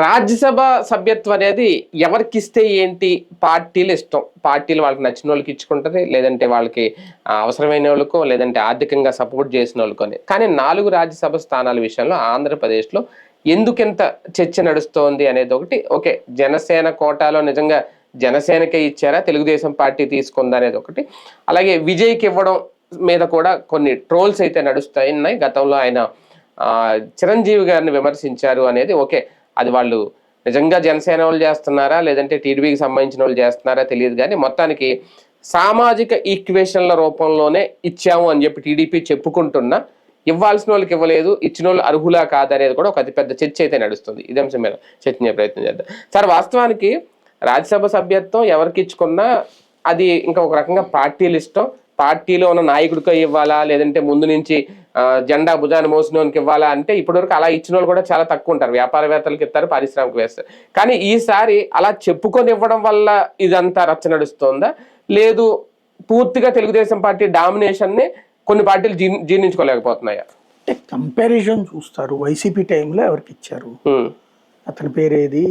రాజ్యసభ సభ్యత్వం అనేది ఎవరికి ఇస్తే ఏంటి, పార్టీలు ఇష్టం, పార్టీలు వాళ్ళకి నచ్చిన వాళ్ళకి ఇచ్చుకుంటది, లేదంటే వాళ్ళకి అవసరమైన వాళ్ళకో, లేదంటే ఆర్థికంగా సపోర్ట్ చేసిన వాళ్ళకోనే. కానీ 4 రాజ్యసభ స్థానాల విషయంలో ఆంధ్రప్రదేశ్లో ఎందుకెంత చర్చ నడుస్తోంది అనేది ఒకటి. ఓకే, జనసేన కోటాలో నిజంగా జనసేనకే ఇచ్చారా, తెలుగుదేశం పార్టీ తీసుకుందా అనేది ఒకటి. అలాగే విజయ్కి ఇవ్వడం మీద కూడా కొన్ని ట్రోల్స్ అయితే నడుస్తున్నాయి. గతంలో ఆయన చిరంజీవి గారిని విమర్శించారు అనేది ఓకే, అది వాళ్ళు నిజంగా జనసేన వాళ్ళు చేస్తున్నారా, లేదంటే టీడీపీకి సంబంధించిన వాళ్ళు చేస్తున్నారా తెలియదు. కానీ మొత్తానికి సామాజిక ఈక్వేషన్ల రూపంలోనే ఇచ్చాము అని చెప్పి టీడీపీ చెప్పుకుంటున్నా, ఇవ్వాల్సిన వాళ్ళకి ఇవ్వలేదు, ఇచ్చిన వాళ్ళు అర్హులా కాదనేది కూడా ఒక అతిపెద్ద చర్చ అయితే నడుస్తుంది. ఇదే అంశం మీద చర్చించే ప్రయత్నం చేద్దాం సార్. వాస్తవానికి రాజ్యసభ సభ్యత్వం ఎవరికి ఇచ్చుకున్నా అది ఇంకా ఒక రకంగా పార్టీలు ఇష్టం. పార్టీలో ఉన్న నాయకుడికి ఇవ్వాలా, లేదంటే ముందు నుంచి జెండా భుజాన్ని మోసినోనికి ఇవ్వాలా అంటే ఇప్పటివరకు అలా ఇచ్చిన వాళ్ళు కూడా చాలా తక్కువ ఉంటారు. వ్యాపారవేత్తలకు ఇస్తారు, పారిశ్రామికవేత్తలు. కానీ ఈసారి అలా చెప్పుకొని ఇవ్వడం వల్ల ఇదంతా రచ్చ నడుస్తుందా, లేదు పూర్తిగా తెలుగుదేశం పార్టీ డామినేషన్ని కొన్ని పార్టీలు జీర్ణించుకోలేకపోతున్నాయా? అంటే కంపారిజన్ చూస్తారు. వైసీపీ టైంలో ఎవరికి ఇచ్చారు, అతని పేరేది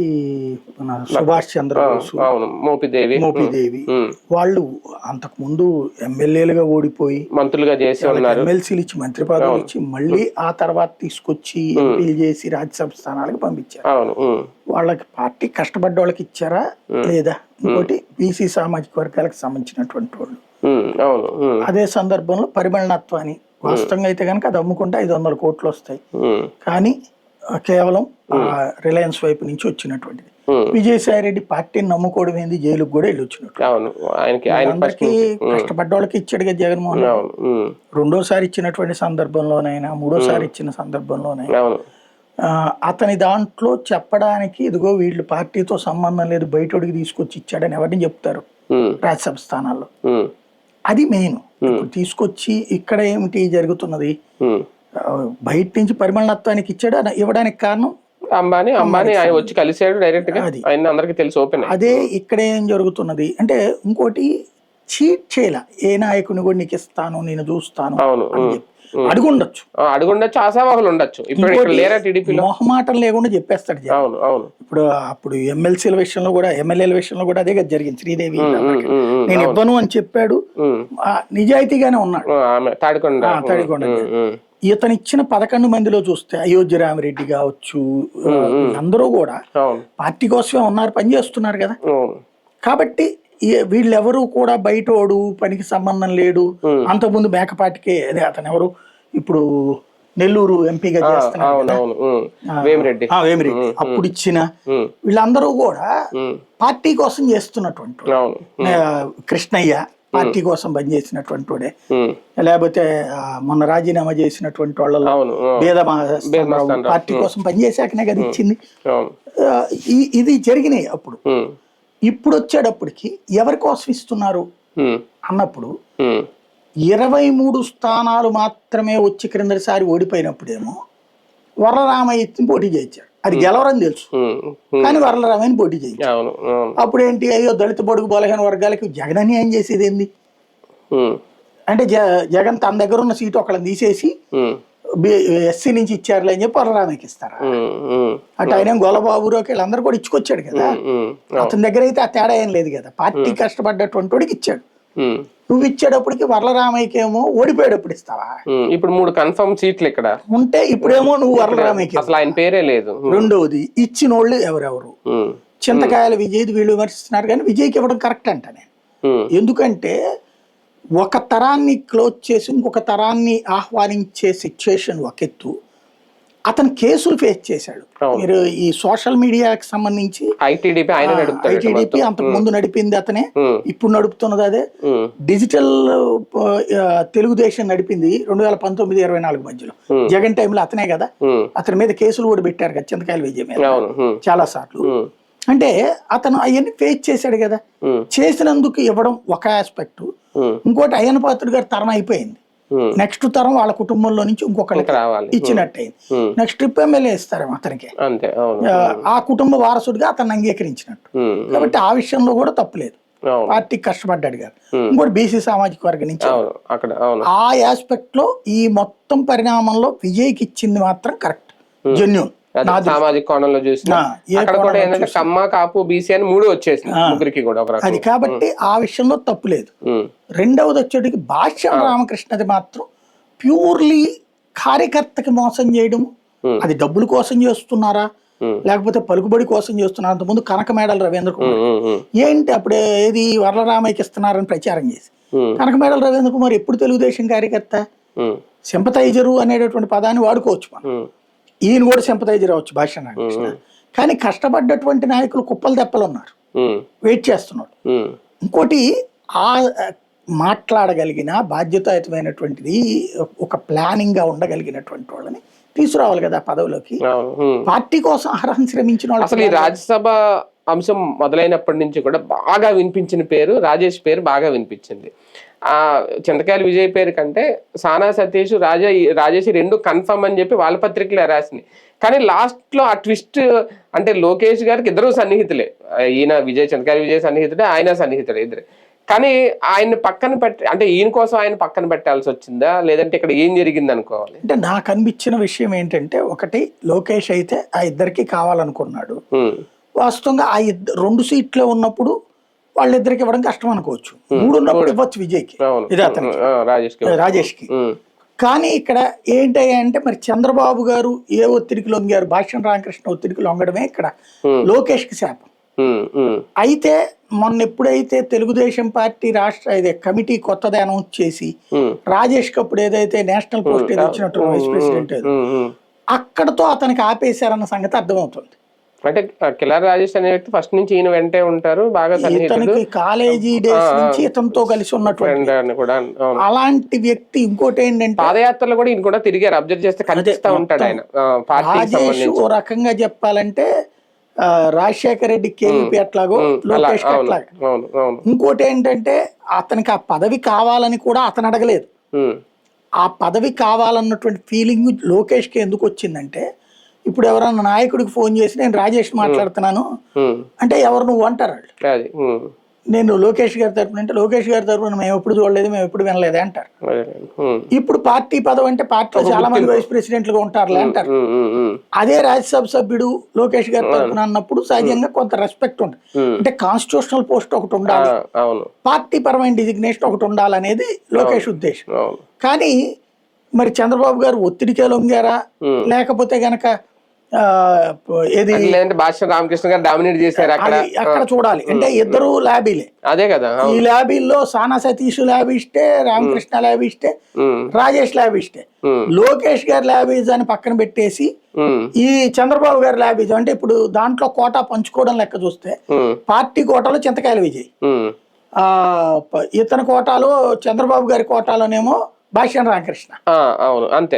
మన సుభాష్ చంద్రబోస్, మోపిదేవి, వాళ్ళు అంతకు ముందు ఎమ్మెల్యేలుగా ఓడిపోయి మంత్రులుగా చేసి ఎమ్మెల్సీలు ఇచ్చి మంత్రి పదవులు ఇచ్చి మళ్ళీ ఆ తర్వాత తీసుకొచ్చి ఎంపీలు చేసి రాజ్యసభ స్థానాలకు పంపించారు. వాళ్ళకి పార్టీ కష్టపడ్డ వాళ్ళకి ఇచ్చారా లేదా? ఇంకోటి బీసీ సామాజిక వర్గాలకు సంబంధించినటువంటి వాళ్ళు. అదే సందర్భంలో పరిమళనత్వాన్ని వాస్తవంగా అయితే కనుక అది అమ్ముకుంటే 500 కోట్లు వస్తాయి. కానీ కేవలం రిలయన్స్ వైపు నుంచి వచ్చినటువంటిది. విజయసాయి రెడ్డి పార్టీని నమ్ముకోవడం ఏంది, జైలుకు కూడా వెళ్ళి వచ్చినట్టు. అందరికి కష్టపడ్డ వాళ్ళకి ఇచ్చాడుగా జగన్మోహన్. రెండోసారి ఇచ్చినటువంటి సందర్భంలోనైనా, మూడోసారి ఇచ్చిన సందర్భంలోనైనా అతని దాంట్లో చెప్పడానికి ఇదిగో వీళ్ళు పార్టీతో సంబంధం లేదు, బయటోడికి తీసుకొచ్చి ఇచ్చాడని ఎవరిని చెప్తారు రాజ్యసభ స్థానాల్లో? అది మెయిన్. తీసుకొచ్చి ఇక్కడ ఏమిటి జరుగుతున్నది, బయట నుంచి పరిమళనత్వానికి ఇచ్చాడు, ఇవ్వడానికి కారణం అంబానీ ఆయన వచ్చి కలిసాడు డైరెక్ట్ గా, ఆయన అందరికీ తెలుసు ఓపెన్. అదే ఇక్కడ ఏం జరుగుతున్నది అంటే ఇంకోటి చీట్ చేయాల, ఏ నాయకుని కూడా నీకు ఇస్తాను, నేను చూస్తాను అడుగుండొచ్చు, ఆశావాహులు ఉండొచ్చు. మొహమాటం లేకుండా చెప్పేస్తాడు. ఇప్పుడు అప్పుడు ఎమ్మెల్సీల విషయంలో కూడా, ఎమ్మెల్యేల విషయంలో కూడా అదే జరిగింది. శ్రీదేవి నేను ఇవ్వను అని చెప్పాడు, నిజాయితీగానే ఉన్నాడు. తాడికొండ ఇతను ఇచ్చిన 11 మందిలో చూస్తే అయోధ్య రామిరెడ్డి కావచ్చు, అందరూ కూడా పార్టీ కోసమే ఉన్నారు, పనిచేస్తున్నారు కదా. కాబట్టి వీళ్ళెవరూ కూడా బయటోడు, పనికి సంబంధం లేడు. అంతకుముందు మేకపాటికే అదే అతను ఎవరు ఇప్పుడు నెల్లూరు ఎంపీగా చేస్తున్నారు వేమిరెడ్డి, అప్పుడు ఇచ్చిన వీళ్ళందరూ కూడా పార్టీ కోసం చేస్తున్నటువంటి కృష్ణయ్య పార్టీ కోసం పనిచేసినటువంటి వాడే, లేకపోతే మొన్న రాజీనామా చేసినటువంటి వాళ్ళలో పార్టీ కోసం పనిచేసాకనే కదా ఇచ్చింది. ఇది జరిగినాయి అప్పుడు. ఇప్పుడు వచ్చేటప్పటికి ఎవరి కోసం ఇస్తున్నారు అన్నప్పుడు 23 స్థానాలు మాత్రమే వచ్చి క్రిందటిసారి ఓడిపోయినప్పుడేమో వరలరామయ్యని పోటీ చేయించారు. అది గెలవరని తెలుసు, కానీ వరలరామయ్యని పోటీ చేయించారు. అప్పుడు ఏంటి, అయ్యో దళిత బడుగు బలహీన వర్గాలకి జగన్ అన్యాయం చేసేది ఏంది అంటే, జగన్ తన దగ్గర ఉన్న సీటు ఒకళ్ళని తీసేసి ఎస్సీ నుంచి ఇచ్చారులే అని చెప్పి వరలరామయ్యకి ఇస్తారా? అటు ఆయన గొల్లబాబురావుకి వీళ్ళందరూ కూడా ఇచ్చుకొచ్చాడు కదా. అతని దగ్గర అయితే ఆ తేడా ఏం లేదు కదా, పార్టీ కష్టపడ్డటువంటి వాడికి ఇచ్చాడు. నువ్వు ఇచ్చేటప్పటికి వరలరామయ్యకి ఏమో ఓడిపోయేటప్పుడు ఇస్తావా? ఇప్పుడు 3 కన్ఫర్మ్ సీట్లు ఇక్కడ ఉంటే ఇప్పుడేమో నువ్వు వరలరామయ్యకి అసలు ఆయన పేరే లేదు. రెండవది ఇచ్చిన వాళ్ళు ఎవరెవరు, చింతకాయల విజయ్ వీళ్ళు విమర్శిస్తున్నారు, కానీ విజయ్కి ఇవ్వడం కరెక్ట్ అంట నేను. ఎందుకంటే ఒక తరాన్ని క్లోజ్ చేసి ఇంకొక తరాన్ని ఆహ్వానించే సిచ్యువేషన్ ఒక ఎత్తు. అతను కేసులు ఫేస్ చేశాడు. మీరు ఈ సోషల్ మీడియాకి సంబంధించి ఐటీడీపీ అంతకు ముందు నడిపింది అతనే, ఇప్పుడు నడుపుతున్నది అదే. డిజిటల్ తెలుగుదేశం నడిపింది 2019-24 మధ్యలో, జగన్ టైంలో అతనే కదా. అతని మీద కేసులు కూడా పెట్టారు కదా చింతకాయల విజయ్ మీద చాలా సార్లు. అంటే అతను అవన్నీ ఫేస్ చేశాడు కదా. చేసినందుకు ఇవ్వడం ఒక ఆస్పెక్ట్. ఇంకోటి అయ్యన్న పాత్రుడు గారి తరం అయిపోయింది, నెక్స్ట్ తరం వాళ్ళ కుటుంబంలో నుంచి ఇంకొకరికి ఇచ్చినట్టయింది. నెక్స్ట్ ట్రిప్ ఎమ్మెల్యే ఇస్తారేమో అతనికి, ఆ కుటుంబ వారసుడిగా అతన్ని అంగీకరించినట్టు. కాబట్టి ఆ విషయంలో కూడా తప్పులేదు, పార్టీ కష్టపడ్డాడు గారు. ఇంకోటి బీసీ సామాజిక వర్గం నుంచి ఆ ఆస్పెక్ట్ లో ఈ మొత్తం పరిణామంలో విజయ్కి ఇచ్చింది మాత్రం కరెక్ట్, జెన్యూన్. సామాజిక కోణంలో చూసినా అక్కడ కూడా ఏంటంటే కమ్మ కాపు బీసీ అని 3 వచ్చేసింది ముగ్గురికి కూడా ఒక అది. కాబట్టి ఆ విషయంలో తప్పు లేదు. రెండవది వచ్చేటికి భాష్యం రామకృష్ణది మాత్రం ప్యూర్లీ కార్యకర్తకి మోసం చేయడం, అది డబ్బుల కోసం చేస్తున్నారా లేకపోతే పలుకుబడి కోసం చేస్తున్నారు. అంతకుముందు కనకమేడల రవీంద్ర కుమార్ ఏంటి అప్పుడు ఏది వరలరామయ్యకి ఇస్తున్నారని ప్రచారం చేసి, కనకమేడల రవీంద్ర కుమార్ ఎప్పుడు తెలుగుదేశం కార్యకర్త, సింపతైజరు అనేటటువంటి పదాన్ని వాడుకోవచ్చు మనం. ఈయన కూడా సింపతైజర్ అవచ్చు భాష్యం రామకృష్ణ. కానీ కష్టపడ్డటువంటి నాయకులు కుప్పలు తెప్పలు ఉన్నారు, వెయిట్ చేస్తున్నాడు. ఇంకోటి ఆ మాట్లాడగలిగిన బాధ్యతాయుతమైనటువంటిది ఒక ప్లానింగ్ గా ఉండగలిగినటువంటి వాళ్ళని తీసుకురావాలి కదా పదవిలోకి. పార్టీ కోసం అర్హం శ్రమించిన వాళ్ళు. అసలు ఈ రాజ్యసభ అంశం మొదలైనప్పటి నుంచి కూడా బాగా వినిపించిన పేరు రాజేష్ పేరు బాగా వినిపించింది. ఆ చింతకాయల విజయ్ పేరు కంటే సానా సతీష్ రాజేష్ 2 కన్ఫర్మ్ అని చెప్పి వాళ్ళ పత్రికలు రాసినాయి. కానీ లాస్ట్ లో ఆ ట్విస్ట్ అంటే లోకేష్ గారికి 2 సన్నిహితులే, ఈయన చింతకాయల విజయ్ సన్నిహితుడే, ఆయన సన్నిహితుడే ఇద్దరు. కానీ ఆయన పక్కన అంటే ఈయన కోసం ఆయన పక్కన పెట్టాల్సి వచ్చిందా లేదంటే ఇక్కడ ఏం జరిగింది అనుకోవాలి? అంటే నాకు అనిపించిన విషయం ఏంటంటే, ఒకటి లోకేష్ అయితే ఆ ఇద్దరికి కావాలనుకున్నాడు. వాస్తవంగా ఆ 2 సీట్లు ఉన్నప్పుడు వాళ్ళిద్దరికి ఇవ్వడం కష్టం అనుకోవచ్చు. 3 ఉన్నప్పుడు ఇవ్వచ్చు విజయ్కి, ఇది అతనికి రాజేష్కి. కానీ ఇక్కడ ఏంటంటే మరి చంద్రబాబు గారు ఏ ఒత్తిడికి లొంగారు, భాష్యం రామకృష్ణ ఒత్తిడికి లొంగడమే ఇక్కడ లోకేష్కి శాపం. అయితే మొన్న ఎప్పుడైతే తెలుగుదేశం పార్టీ రాష్ట్ర కమిటీ కొత్తది అనౌన్స్ చేసి రాజేష్ కి అప్పుడు ఏదైతే నేషనల్ పోస్ట్ ఏదో వచ్చినట్టు వైస్ ప్రెసిడెంట్ అక్కడతో అతనికి ఆపేశారన్న సంగతి అర్థమవుతుంది. అంటే కిలార్ రాజేష్ అనే వ్యక్తి ఫస్ట్ నుంచి ఈయన వెంటే ఉంటారు, బాగా ఇతనికి కాలేజీ డేస్ నుంచి ఇతనితో కలిసి ఉన్నటువంటి అలాంటి వ్యక్తి. ఇంకోటి ఏంటంటే పాదయాత్రలో కూడా ఈయన కూడా తిరిగారు, అబ్జర్వ్ చేస్తే కనిపిస్తా ఉంటాడు ఆయన. రాజేష్ ఓ రకంగా చెప్పాలంటే రాజశేఖర రెడ్డి కేవీపీ అట్లాగో లోకేష్ అట్లాగో. ఇంకోటి ఏంటంటే అతనికి ఆ పదవి కావాలని కూడా అతను అడగలేదు. ఆ పదవి కావాలన్నటువంటి ఫీలింగ్ లోకేష్ కి ఎందుకు వచ్చిందంటే, ఇప్పుడు ఎవరన్నా నాయకుడికి ఫోన్ చేసి నేను రాజేష్ మాట్లాడుతున్నాను అంటే ఎవరు నువ్వు అంటారు వాళ్ళు. నేను లోకేష్ గారి తరపున అంటే లోకేష్ గారి తరపున మేము ఎప్పుడు చూడలేదు, మేము ఎప్పుడు వినలేదే అంటారు. ఇప్పుడు పార్టీ పదవి అంటే పార్టీలో చాలా మంది వైస్ ప్రెసిడెంట్లుగా ఉంటారులే అంటారు. అదే రాజ్యసభ సభ్యుడు లోకేష్ గారి తరపున అన్నప్పుడు సహజంగా కొంత రెస్పెక్ట్ ఉంటుంది. అంటే కాన్స్టిట్యూషనల్ పోస్ట్ ఒకటి ఉండాలి, పార్టీ పరమైన డిజిగ్నేషన్ ఒకటి ఉండాలనేది లోకేష్ ఉద్దేశం. కానీ మరి చంద్రబాబు గారు ఒత్తిడికే లొంగారా లేకపోతే గనక భాష్యం రామకృష్ణ గారు డామినేట్ చేశారు అక్కడ చూడాలి. అంటే ఇద్దరు ల్యాబీలే, అదే కదా. ఈ ల్యాబీల్లో సానా సతీష్ ల్యాబిస్టే, రామకృష్ణ ల్యాబిస్టే, రాజేష్ ల్యాబిస్టే. లోకేష్ గారి ల్యాబీజ్ అని పక్కన పెట్టేసి ఈ చంద్రబాబు గారి ల్యాబీజ్ అంటే ఇప్పుడు దాంట్లో కోటా పంచుకోవడం లెక్క చూస్తే పార్టీ కోటాలో చింతకాయల విజయ్, ఇతని కోటాలో చంద్రబాబు గారి కోటాలోనేమో భాష్యం రామకృష్ణ, అంతే.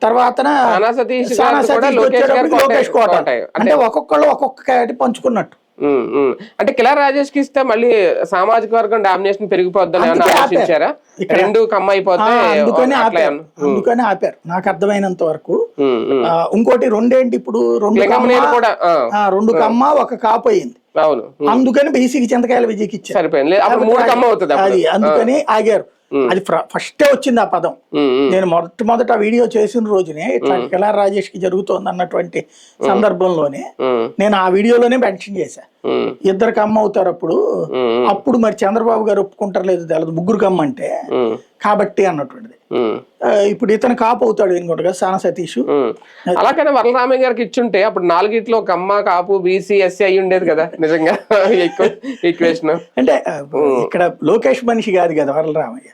తర్వాత లోకేష్ కోట. అంటే ఒక్కొక్కళ్ళు ఒక్కొక్క పంచుకున్నట్టు. అంటే కిలార్ రాజేష్ కి ఇస్తే మళ్ళీ సామాజిక వర్గం డామినేషన్ పెరిగిపోద్దని ఆలోచించారా? 2 కమ్మ అయిపోతే అందుకని ఆపారు నాకు అర్థమైనంత వరకు. ఇంకోటి రెండేంటి ఇప్పుడు 2 కమ్మ 1 కాపు అయింది. అందుకని బీసీకి చింతకాయల విజయ్కి ఇచ్చారు, సరిపోయింది. అది అందుకని ఆగారు. అది ఫస్టే వచ్చింది ఆ పదం. నేను మొదట వీడియో చేసిన రోజునే ఇట్లా కిలార్ రాజేష్ కి జరుగుతోంది అన్నటువంటి సందర్భంలోనే నేను ఆ వీడియోలోనే మెన్షన్ చేశా, 2 కమ్మ అవుతారు అప్పుడు మరి చంద్రబాబు గారు ఒప్పుకుంటారు లేదు తెలదు, 3 కమ్మ అంటే కాబట్టి అన్నటువంటిది. ఇప్పుడు ఇతను కాపు అవుతాడు ఇంకోటి సానా సతీష్. అలాగనే వరలరామయ్య గారికి ఇచ్చుంటే అప్పుడు 4 కమ్మ కాపు బీసీ ఎస్సీ అయి ఉండేది కదా నిజంగా ఈక్వేషన్. అంటే ఇక్కడ లోకేష్ మనిషి కాదు కదా వరలరామయ్య,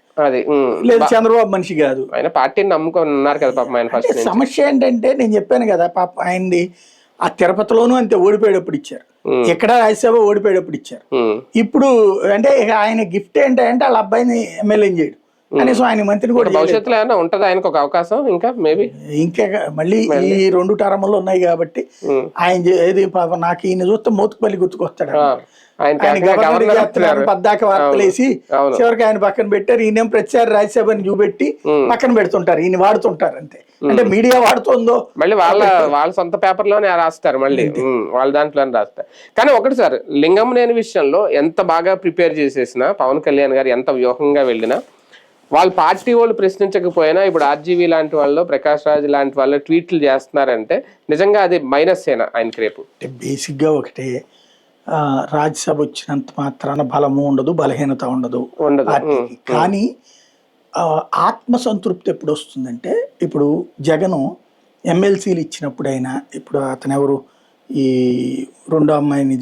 లేదు చంద్రబాబు మనిషి కాదు, ఆయన పార్టీని నమ్ముకొని ఉన్నారు కదా పాపం ఆయన. ఫస్ట్ సమస్య ఏంటంటే నేను చెప్పాను కదా పాప ఆయనది ఆ తిరుపతిలోనూ అంతే ఓడిపోయేటప్పుడు ఇచ్చారు, ఎక్కడ రాజ్యసభ ఓడిపోయేటప్పుడు ఇచ్చారు. ఇప్పుడు అంటే ఆయన గిఫ్ట్ ఏంటంటే వాళ్ళ అబ్బాయిని ఎమ్మెల్యే చేయడు, కనీసం ఆయన మంత్రిని కూడా భవిష్యత్తులో ఏమైనా ఉంటది ఆయనకు ఒక అవకాశం ఇంకా మేబీ ఇంకా మళ్ళీ ఈ 2 టర్ములు ఉన్నాయి కాబట్టి ఆయన ఏది నాకు ఈయన చూస్తే మోతుకుపల్లి గుర్తుకొస్తాడు. పద్దాక వార్తలేసి చివరికి ఆయన పక్కన పెట్టారు. ఈయనేం ప్రతిసారి రాజ్యసభని చూపెట్టి పక్కన పెడుతుంటారు, ఈయన వాడుతుంటారు అంతే. అంటే మీడియా వాడుతుందో మళ్ళీ వాళ్ళ సొంత పేపర్ లోనే రాస్తారు, మళ్ళీ వాళ్ళ దాంట్లోనే రాస్తారు. కానీ ఒకటి సార్, లింగంనేని విషయంలో ఎంత బాగా ప్రిపేర్ చేసేసినా పవన్ కళ్యాణ్ గారు ఎంత వ్యూహంగా వెళ్ళినా వాళ్ళ పార్టీ వాళ్ళు ప్రశ్నించకపోయినా ఇప్పుడు ఆర్జీవీ లాంటి వాళ్ళు, ప్రకాష్ రాజ్ లాంటి వాళ్ళు ట్వీట్లు చేస్తున్నారంటే నిజంగా అది మైనస్ ఏనా ఆయనకి రేపు? బేసిక్గా ఒకటే, రాజ్యసభ వచ్చినంత మాత్రాన బలము ఉండదు, బలహీనత ఉండదు పార్టీకి. కానీ ఆత్మసంతృప్తి ఎప్పుడు వస్తుందంటే, ఇప్పుడు జగను ఎమ్మెల్సీలు ఇచ్చినప్పుడైనా, ఇప్పుడు అతను ఎవరు, ఈ రెండో అమ్మాయిని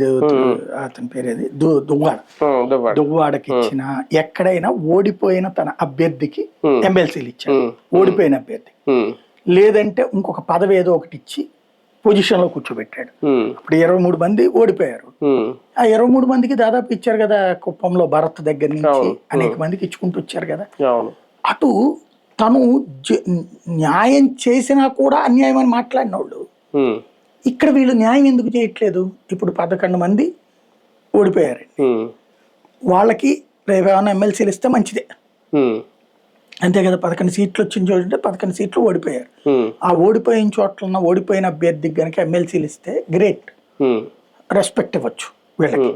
అతని పేరేది దువ్వాడకి ఇచ్చిన, ఎక్కడైనా ఓడిపోయిన తన అభ్యర్థికి ఎమ్మెల్సీలు ఇచ్చాడు, ఓడిపోయిన అభ్యర్థి. లేదంటే ఇంకొక పదవి ఏదో ఒకటి ఇచ్చి పొజిషన్ లో కూర్చోబెట్టాడు. ఇప్పుడు 23 మంది ఓడిపోయారు. ఆ 23 మందికి దాదాపు ఇచ్చారు కదా, కుప్పంలో భరత్ దగ్గర నుంచి అనేక మందికి ఇచ్చుకుంటూ వచ్చారు కదా. అటు తను న్యాయం చేసినా కూడా అన్యాయం అని మాట్లాడిన వాళ్ళు, ఇక్కడ వీళ్ళు న్యాయం ఎందుకు చేయట్లేదు? ఇప్పుడు 11 మంది ఓడిపోయారండి, వాళ్ళకి రేపు ఏమైనా ఎమ్మెల్సీలు ఇస్తే మంచిదే, అంతే కదా. 11 సీట్లు వచ్చిన చోట 11 సీట్లు ఓడిపోయారు. ఆ ఓడిపోయిన చోట్ల ఓడిపోయిన అభ్యర్థికి కనుక ఎమ్మెల్సీలు ఇస్తే గ్రేట్, రెస్పెక్ట్ ఇవ్వచ్చు వీళ్ళకి.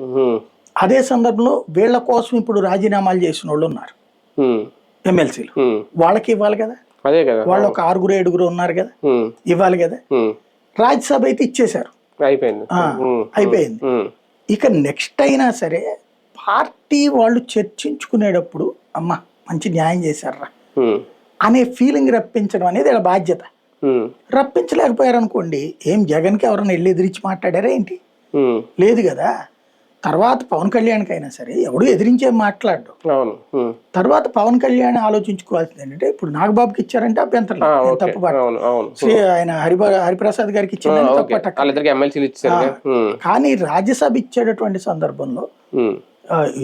అదే సందర్భంలో వీళ్ళ కోసం ఇప్పుడు రాజీనామాలు చేసిన వాళ్ళు ఉన్నారు ఎమ్మెల్సీలు, వాళ్ళకి ఇవ్వాలి కదా. వాళ్ళు ఒక 6-7 ఉన్నారు కదా, ఇవ్వాలి కదా. రాజ్యసభ అయితే ఇచ్చేశారు, అయిపోయింది. ఇక నెక్స్ట్ అయినా సరే పార్టీ వాళ్ళు చర్చించుకునేటప్పుడు అమ్మా మంచి న్యాయం చేశారా అనే ఫీలింగ్ రప్పించడం అనేది వీళ్ళ బాధ్యత. రప్పించలేకపోయారు అనుకోండి, ఏం జగన్కి ఎవరైనా వెళ్ళి ఎదిరించి మాట్లాడారా ఏంటి? లేదు కదా. తర్వాత పవన్ కళ్యాణ్కి అయినా సరే ఎవడు ఎదిరించే మాట్లాడు. తర్వాత పవన్ కళ్యాణ్ ఆలోచించుకోవాల్సింది ఏంటంటే, ఇప్పుడు నాగబాబుకి ఇచ్చారంటే అభ్యంతరం తప్పు పట్ట, ఆయన హరిప్రసాద్ గారికి ఇచ్చిందని తప్పు పట్ట. కానీ రాజ్యసభ ఇచ్చేటటువంటి సందర్భంలో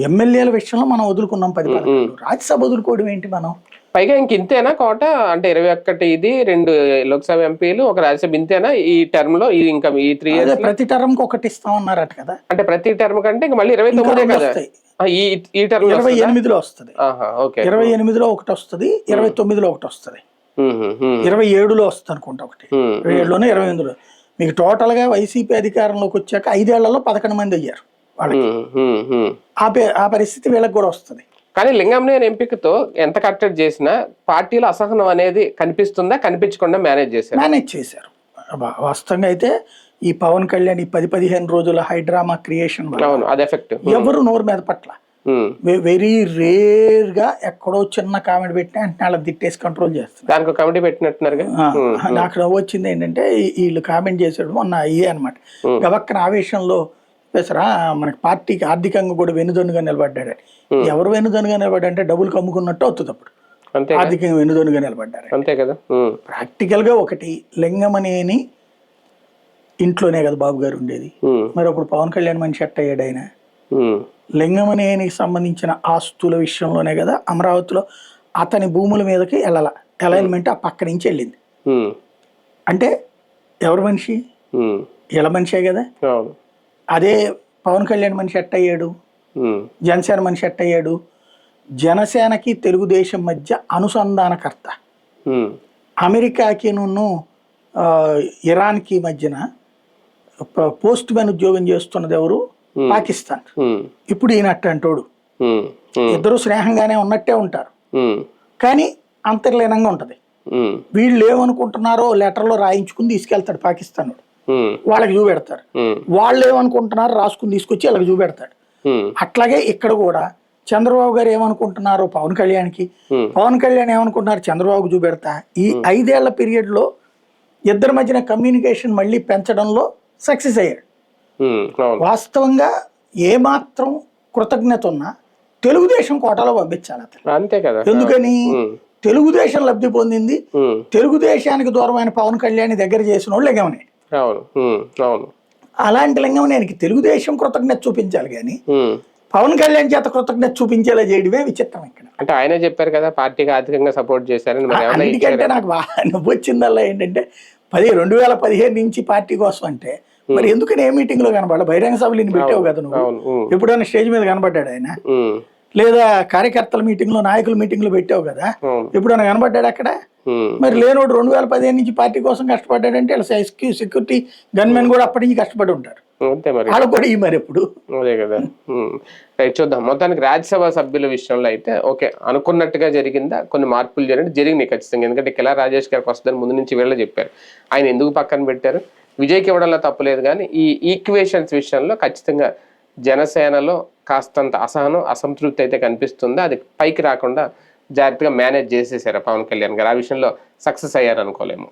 ఎమ్మెల్యేల విషయంలో మనం వదులుకున్నాం 10-11, రాజ్యసభ వదులుకోవడం ఏంటి మనం? పైగా ఇంక ఇంతేనా కోట అంటే 21 ఇది 2 లోక్సభ ఎంపీలు, ఒక రాజ్యసభ, ఇంతేనా ఈ టర్మ్ లో? ఇది ఇంకా ఈ 3 years ప్రతి టర్మ్ కి ఒకటి ఇస్తామన్నారట కదా. అంటే ప్రతి టర్మ్ కంటే ఇంకా మళ్ళీ 29 కదా ఈ టర్మ్ 28లో వస్తుంది. 28లో ఒకటి వస్తుంది, 29లో ఒకటి వస్తుంది, 27లో వస్తుంది అనుకుంటా ఒకటి, 27లోనే 28లో. మీకు టోటల్ గా వైసీపీ అధికారంలోకి వచ్చాక 5 ఏళ్లలో 11 మంది అయ్యారు వాళ్ళకి. ఆ పరిస్థితి వీళ్ళకి కూడా వస్తుంది. కానీ లింగంనేని ఎంపికతో ఎంత కట్టడి చేసినా పార్టీలో అసహనం అనేది కనిపిస్తుందా, కనిపించకుండా మేనేజ్ చేశారు. వాస్తవంగా అయితే ఈ పవన్ కళ్యాణ్ ఈ 10-15 రోజుల హైడ్రామా క్రియేషన్ ఎవరు నోరు మీద పట్ల, వెరీ రేర్ గా ఎక్కడో చిన్న కామెంట్ పెట్టినా అంటే వాళ్ళని తిట్టేసి కంట్రోల్ చేస్తారు. దానికి కమిటీ పెట్టినట్టున్నారు. నాకు నవ్వు వచ్చింది ఏంటంటే, వీళ్ళు కామెంట్ చేసాడు మొన్న ఇయే అనమాట, గవక్కన ఆవేశంలో మనకి పార్టీకి ఆర్థికంగా కూడా వెనుదన్నుగా నిలబడ్డాడు. ఎవరు వెనుదన్నుగా నిలబడ్డారంటే డబ్బులు కమ్ముకున్నట్టు అవుతుంది, అప్పుడు ఆర్థికంగా వెనుదన్నుగా నిలబడ్డారు. అంతే కదా. ప్రాక్టికల్ గా ఒకటి, లింగమనేని ఇంట్లోనే కదా బాబు గారు ఉండేది, మరి అప్పుడు పవన్ కళ్యాణ్ మనిషి ఎట్ట అయ్యాడు ఆయన? లింగమనేనికి సంబంధించిన ఆస్తుల విషయంలోనే కదా అమరావతిలో అతని భూముల మీదకి అలైన్మెంట్ ఆ పక్క నుంచి వెళ్ళింది. అంటే ఎవరు మనిషి? ఇలా మనిషే కదా. అదే పవన్ కళ్యాణ్ మనిషి ఎట్ట అయ్యాడు? జనసేన మనిషి ఎట్ట అయ్యాడు? జనసేనకి తెలుగుదేశం మధ్య అనుసంధానకర్త, అమెరికాకి ఇరాన్కి మధ్యన పోస్ట్ మ్యాన్ ఉద్యోగం చేస్తున్నది ఎవరు? పాకిస్తాన్. ఇప్పుడు ఈయన అట్టంటోడు, ఇద్దరు స్నేహంగానే ఉన్నట్టే ఉంటారు, కానీ అంతర్లీనంగా ఉంటది. వీళ్ళు ఏమనుకుంటున్నారో లెటర్లో రాయించుకుని తీసుకెళ్తాడు పాకిస్తాన్, వాళ్ళకి చూపెడతారు. వాళ్ళు ఏమనుకుంటున్నారో రాసుకుని తీసుకొచ్చి వాళ్ళకి చూపెడతాడు. అట్లాగే ఇక్కడ కూడా చంద్రబాబు గారు ఏమనుకుంటున్నారు పవన్ కళ్యాణ్కి, పవన్ కళ్యాణ్ ఏమనుకుంటున్నారు చంద్రబాబుకి చూపెడతా. ఈ 5 ఏళ్ల పీరియడ్ లో ఇద్దరి మధ్యన కమ్యూనికేషన్ మళ్ళీ పెంచడంలో సక్సెస్ అయ్యాడు. వాస్తవంగా ఏమాత్రం కృతజ్ఞత ఉన్నా తెలుగుదేశం కోటాలో పంపించాలి అతను. అంతే కదా. ఎందుకని? తెలుగుదేశం లబ్ధి పొందింది, తెలుగుదేశానికి దూరమైన పవన్ కళ్యాణ్ దగ్గర చేసిన వాళ్ళు లింగమనే. అలాంటి లింగమనేనికి తెలుగుదేశం కృతజ్ఞత చూపించాలి, కానీ పవన్ కళ్యాణ్ చేత కృతజ్ఞత చూపించేలా చేయడమే విచిత్రం ఇక్కడ. అంటే ఆయనే చెప్పారు కదా పార్టీకి ఆర్థికంగా సపోర్ట్ చేశారని. అందుకంటే నాకు నవ్వు వచ్చిందల్లా ఏంటంటే, 2015 నుంచి పార్టీ కోసం అంటే మరి ఎందుకని ఏ మీటింగ్ లో కనబడాలి? బహిరంగ సభలు ఇన్ని పెట్టావు కదా నువ్వు, ఎప్పుడైనా స్టేజ్ మీద కనబడ్డాడు ఆయన? లేదా కార్యకర్తల మీటింగ్ లో, నాయకుల మీటింగ్ లో పెట్టావు కదా, ఎప్పుడైనా కనబడ్డాడు అక్కడ? మరి లేనోడు 2015 నుంచి పార్టీ కోసం కష్టపడ్డాడంటే సెక్యూరిటీ గన్మెన్ కూడా అప్పటి నుంచి కష్టపడి ఉంటారు. అంతే మరి, వాళ్ళకు కూడా ఈ మరి ఎప్పుడు అదే కదా. రైట్, చూద్దాం. మొత్తానికి రాజ్యసభ సభ్యుల విషయంలో అయితే ఓకే, అనుకున్నట్టుగా జరిగిందా, కొన్ని మార్పులు జరిగినాయి ఖచ్చితంగా. ఎందుకంటే కిలా రాజేష్ గారికి వస్తుందని ముందు నుంచి వీళ్ళే చెప్పారు. ఆయన ఎందుకు పక్కన పెట్టారు, విజయ్కి ఇవ్వడంలో తప్పలేదు. కానీ ఈ ఈక్వేషన్స్ విషయంలో ఖచ్చితంగా జనసేనలో కాస్తంత అసహనం, అసంతృప్తి అయితే కనిపిస్తుంది. అది పైకి రాకుండా జాగ్రత్తగా మేనేజ్ చేసేసారు పవన్ కళ్యాణ్ గారు. ఆ విషయంలో సక్సెస్ అయ్యారు అనుకోలేము.